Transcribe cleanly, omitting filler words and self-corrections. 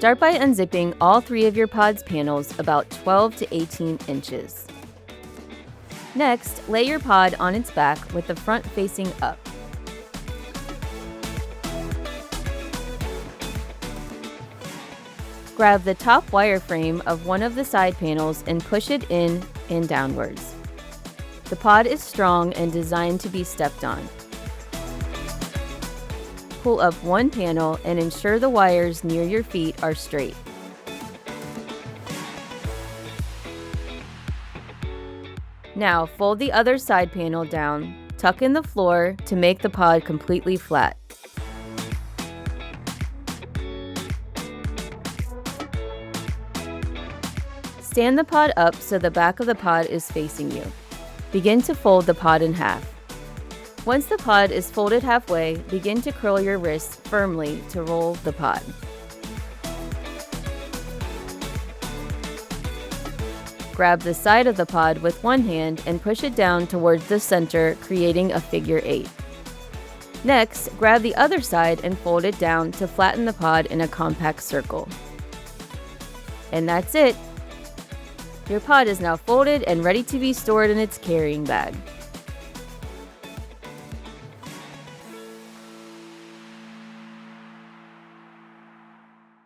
Start by unzipping all 3 of your pod's panels about 12 to 18 inches. Next, lay your pod on its back with the front facing up. Grab the top wireframe of one of the side panels and push it in and downwards. The pod is strong and designed to be stepped on. Pull up one panel and ensure the wires near your feet are straight. Now fold the other side panel down, tuck in the floor to make the pod completely flat. Stand the pod up so the back of the pod is facing you. Begin to fold the pod in half. Once the pod is folded halfway, begin to curl your wrists firmly to roll the pod. Grab the side of the pod with one hand and push it down towards the center, creating a figure 8. Next, grab the other side and fold it down to flatten the pod in a compact circle. And that's it! Your pod is now folded and ready to be stored in its carrying bag.